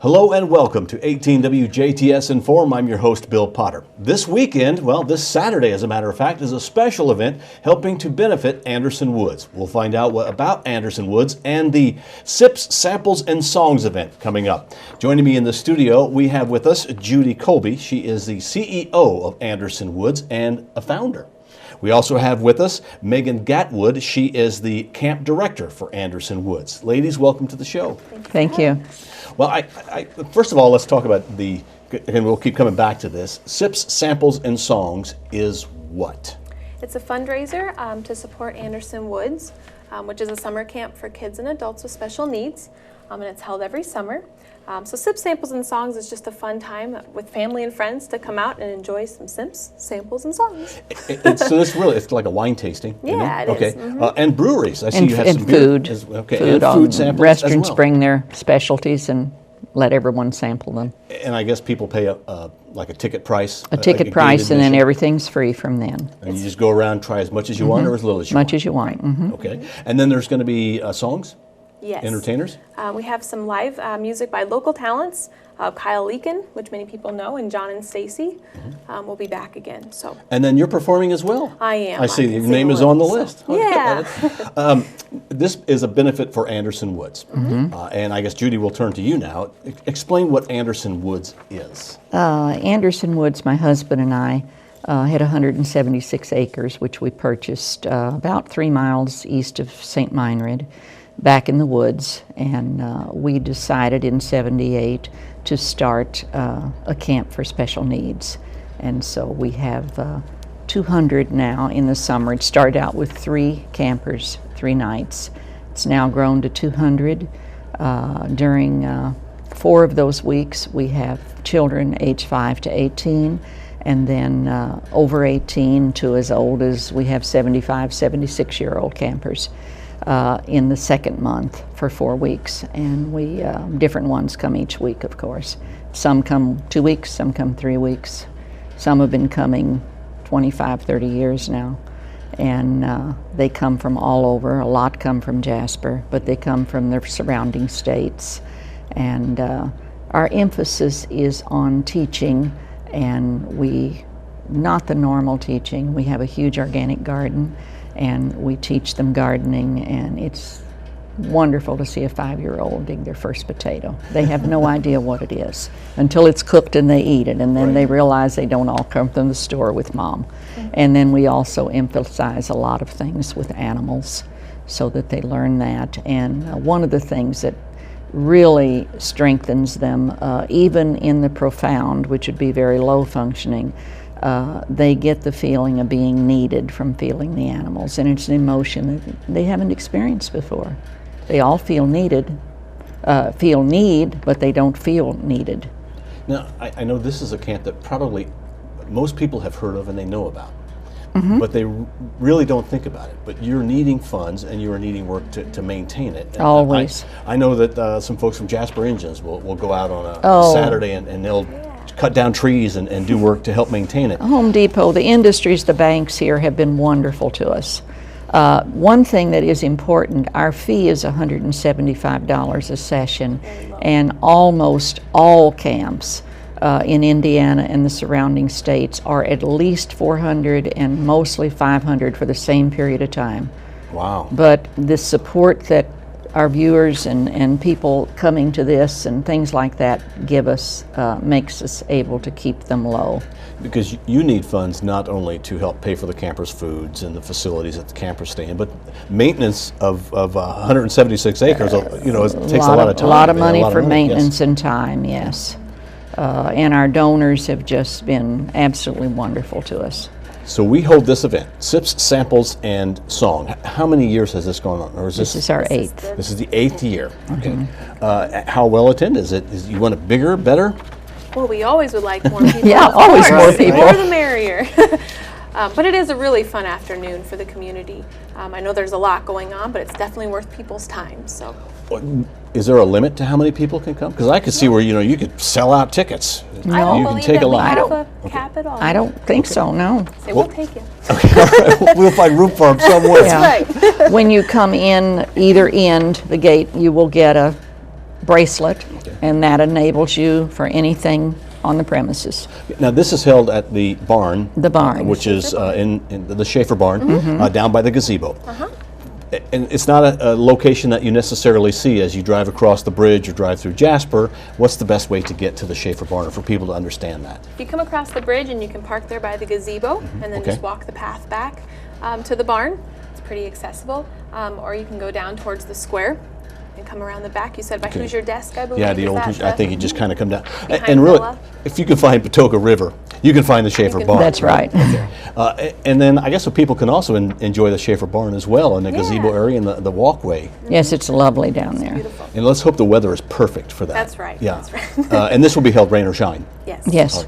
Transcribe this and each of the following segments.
Hello and welcome to 18 WJTS in.form. I'm your host, Bill Potter. This weekend, well, this Saturday, as a matter of fact, is a special event helping to benefit Anderson Woods. We'll find out about Anderson Woods and the Sips, Samples, and Songs event coming up. Joining me in the studio, we have with us Judy Colby. She is the CEO of Anderson Woods and a founder. We also have with us Megan Gatwood. She is the camp director for Anderson Woods. Ladies, welcome to the show. Thank you. Well, first of all, let's talk about and we'll keep coming back to this. Sips, Samples, and Songs is what? It's a fundraiser to support Anderson Woods, which is a summer camp for kids and adults with special needs, and it's held every summer. So Sips, Samples, and Songs is just a fun time with family and friends to come out and enjoy some Sips, Samples, and Songs. So it's like a wine tasting. Yeah, it is. Mm-hmm. And breweries. I see and, you have and some food. Beer. Okay. Food and food samples restaurants as well. bring their specialties and let everyone sample them. And I guess people pay like a ticket price. A ticket price, and then everything's free from then. And you just go around, try as much as you want or as little as you want. Much as you want. Mm-hmm. Okay. And then there's going to be songs? Yes. Entertainers? We have some live music by local talents. Kyle Leakin, which many people know, and John and Stacy will be back again. So. And then you're performing as well. I am. I see your name is on the list. Yeah. This is a benefit for Anderson Woods. Mm-hmm. And I guess, Judy, we'll turn to you now. Explain what Anderson Woods is. Anderson Woods, my husband and I, had 176 acres, which we purchased about 3 miles east of St. Meinrad, back in the woods, and we decided in '78 to start a camp for special needs. And so we have 200 now in the summer. It started out with 3 campers, 3 nights. It's now grown to 200. During 4 of those weeks, we have children age 5 to 18, and then over 18 to as old as we have 75, 76-year-old campers. In the second month for 4 weeks, and we different ones come each week, of course. Some come 2 weeks, some come 3 weeks. Some have been coming 25, 30 years now, and they come from all over. A lot come from Jasper, but they come from the surrounding states. And our emphasis is on teaching, and not the normal teaching. We have a huge organic garden, and we teach them gardening, and it's wonderful to see a 5-year-old dig their first potato. They have no idea what it is until it's cooked and they eat it, and then they realize they don't all come from the store with mom. Mm-hmm. And then we also emphasize a lot of things with animals so that they learn that. And one of the things that really strengthens them, even in the profound, which would be very low functioning, they get the feeling of being needed from feeling the animals, and it's an emotion that they haven't experienced before. They all feel need, but they don't feel needed. Now, I know this is a camp that probably most people have heard of and they know about, but they really don't think about it. But you're needing funds and you're needing work to maintain it. And always. I know that some folks from Jasper Engines will go out on a Saturday and they'll cut down trees and do work to help maintain it. Home Depot, the industries, the banks here have been wonderful to us. One thing that is important, our fee is $175 a session, and almost all camps in Indiana and the surrounding states are at least $400 and mostly $500 for the same period of time. Wow. But the support that our viewers and people coming to this and things like that give us makes us able to keep them low. Because you need funds not only to help pay for the campers' foods and the facilities that the campers stay in, but maintenance of 176 acres, it takes a lot of time. A lot of money for maintenance and time, yes. And our donors have just been absolutely wonderful to us. So we hold this event, Sips, Samples, and Song. How many years has this gone on? Or this is our 8th. This is the 8th year. Okay. How well attended is it? You want it bigger, better? Well, we always would like more people. Yeah, always more people. The more the merrier. But it is a really fun afternoon for the community. I know there's a lot going on, but it's definitely worth people's time. So. Is there a limit to how many people can come? Because I could see where you could sell out tickets. No, you can take a lot. I don't have a cap at all. I don't think so. No. We'll take you. Okay. We'll find room for them somewhere. Yeah. Right. When you come in either end the gate, you will get a bracelet, and that enables you for anything on the premises. Now, this is held at the barn. The barn. Which is in the Schaefer barn, down by the gazebo. Uh-huh. And it's not a location that you necessarily see as you drive across the bridge or drive through Jasper. What's the best way to get to the Schaefer barn, or for people to understand that? You come across the bridge and you can park there by the gazebo and then Okay. just walk the path back to the barn. It's pretty accessible. Or you can go down towards the square and come around the back. You said by Hoosier Desk, I believe. Yeah, the is old. that I think you just kind of come down. Behind And really, Villa. if you can find Patoka River, you can find the Schaefer can barn. find That's right. And then I guess so people can also enjoy the Schaefer barn as well in the gazebo Yeah. area and the walkway. Yes, it's lovely down there. Beautiful. And let's hope the weather is perfect for that. That's right, Yeah. that's right. And this will be held rain or shine. Yes. Yes.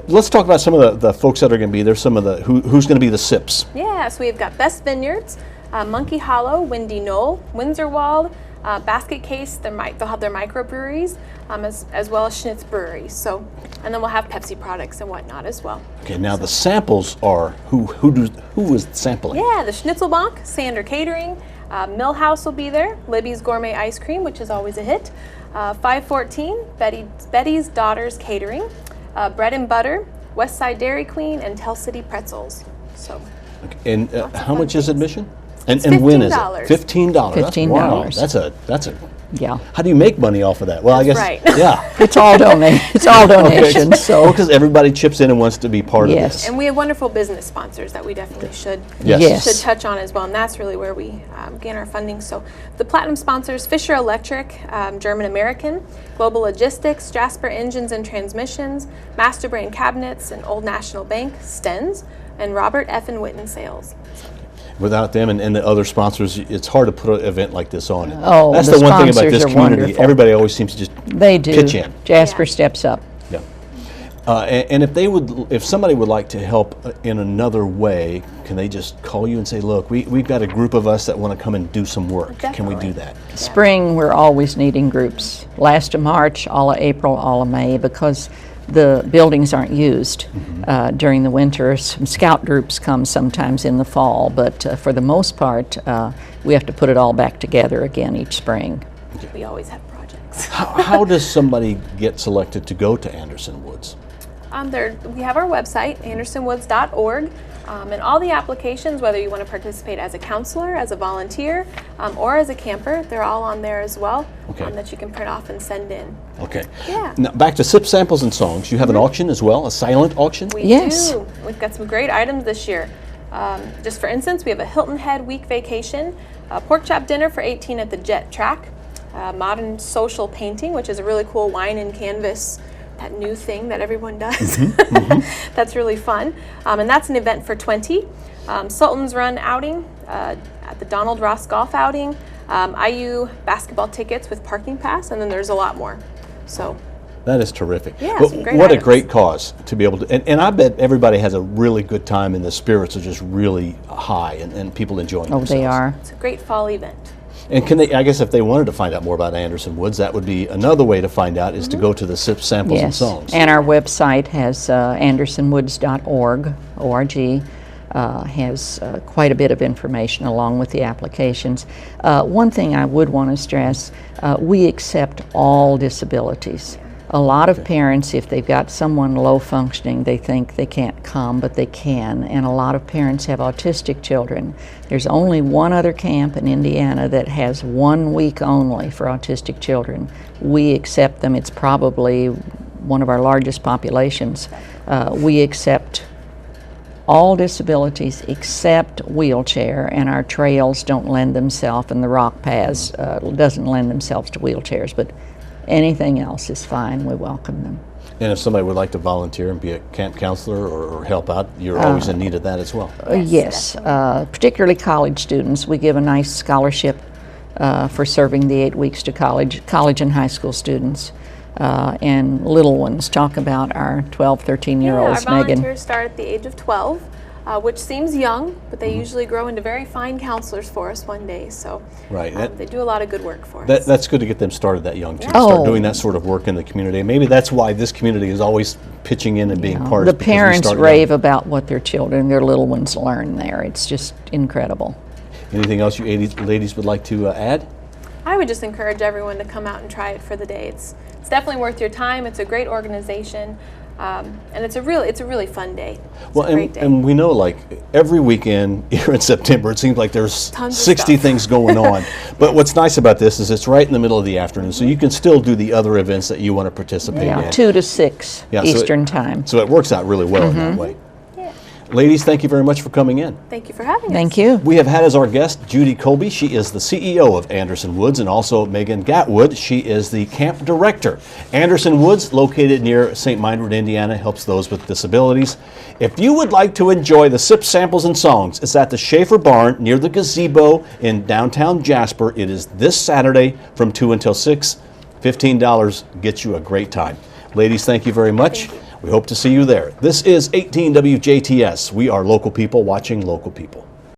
Let's talk about some of the folks that are going to be there. Some of the who's going to be the SIPs. Yeah, so we've got Best Vineyards, Monkey Hollow, Windy Knoll, Windsor Wald, Basket Case. They'll have their microbreweries, as well as Schnitz Breweries. So, and then we'll have Pepsi products and whatnot as well. Okay, now the samples are who is sampling? Yeah, the Schnitzelbank, Sander Catering, Millhouse will be there, Libby's Gourmet Ice Cream, which is always a hit, 514, Betty's Daughters Catering, Bread and Butter, Westside Dairy Queen, and Tell City Pretzels. So, And of how fun much is things. admission? And It's when is it? $15. $15. $15. That's a. Yeah. How do you make money off of that? Well, I guess. right. Yeah. It's all it's all donations. So because everybody chips in and wants to be part Yes. of this. and we have wonderful business sponsors that we definitely should Yes. should touch on as well, and that's really where we gain our funding. So the platinum sponsors: Fisher Electric, German American, Global Logistics, Jasper Engines and Transmissions, Master Brand Cabinets, and Old National Bank, Stens, and Robert F. and Witten Sales. Without them and the other sponsors, it's hard to put an event like this on. Oh, That's the the one thing about sponsors this are community. wonderful. Everybody always seems to just they do. pitch in. Jasper Yeah. steps up. Yeah. And if somebody would like to help in another way, can they just call you and say, look, we've got a group of us that want to come and do some work. Can we do Definitely. that? Spring, we're always needing groups. Last of March, all of April, all of May, because the buildings aren't used during the winter. Some scout groups come sometimes in the fall, but for the most part, we have to put it all back together again each spring. We always have projects. How does somebody get selected to go to Anderson Woods? We have our website, andersonwoods.org, and all the applications, whether you want to participate as a counselor, as a volunteer, or as a camper, they're all on there as well, Okay. that you can print off and send in. Okay. Yeah. Now, back to SIP samples and songs. You have an auction as well, a silent auction? We Yes. do. We've got some great items this year. Just for instance, we have a Hilton Head week vacation, a pork chop dinner for 18 at the Jet Track, modern social painting, which is a really cool wine and canvas, that new thing that everyone does. That's really fun. And that's an event for 20. Sultan's Run outing at the Donald Ross Golf outing, IU basketball tickets with parking pass, and then there's a lot more. So That is terrific. Yeah, But some great what a items. great cause to be able to, and I bet everybody has a really good time and the spirits are just really high and people enjoying Oh, themselves. they are. it's a great fall event. And can they, I guess if they wanted to find out more about Anderson Woods, that would be another way to find out is to go to the SIP samples and Yes. songs. And our website has andersonwoods.org, O-R-G, has quite a bit of information along with the applications. One thing I would want to stress, we accept all disabilities. A lot of parents, if they've got someone low functioning, they think they can't come, but they can. And a lot of parents have autistic children. There's only one other camp in Indiana that has 1 week only for autistic children. We accept them. It's probably one of our largest populations. We accept all disabilities except wheelchair, and our trails don't lend themselves, and the rock paths doesn't lend themselves to wheelchairs, but anything else is fine. We welcome them. And if somebody would like to volunteer and be a camp counselor or help out, you're always in need of that as well. Yes, particularly college students. We give a nice scholarship for serving the 8 weeks to college and high school students. And little ones, talk about our 12, 13-year-olds, Yeah, our Megan. volunteers start at the age of 12, which seems young, but they usually grow into very fine counselors for us one day. So Right. they do a lot of good work for us. That's good to get them started that young too. Yeah. Start Oh. doing that sort of work in the community. And maybe that's why this community is always pitching in and being part The of it. because we parents start rave young. about what their children, their little ones learn there. It's just incredible. Anything else you ladies would like to add? I would just encourage everyone to come out and try it for the day. It's definitely worth your time. It's a great organization, and it's a really fun day. It's a great day. And we know, like, every weekend here in September, it seems like there's Tons of 60 stuff. things going on. But what's nice about this is it's right in the middle of the afternoon, so you can still do the other events that you want to participate Yeah, in. 2 to 6 Yeah, so Eastern time. So it works out really well in that way. Yeah. Ladies, thank you very much for coming in. Thank you for having us. Thank you. We have had as our guest Judy Colby. She is the CEO of Anderson Woods, and also Megan Gatwood. She is the camp director. Anderson Woods, located near St. Meinrad, Indiana, helps those with disabilities. If you would like to enjoy the Sip Samples and Songs, it's at the Schaefer Barn near the gazebo in downtown Jasper. It is this Saturday from 2 until 6. $15 gets you a great time. Ladies, thank you very much. Thank you. We hope to see you there. This is 18 WJTS. We are local people watching local people.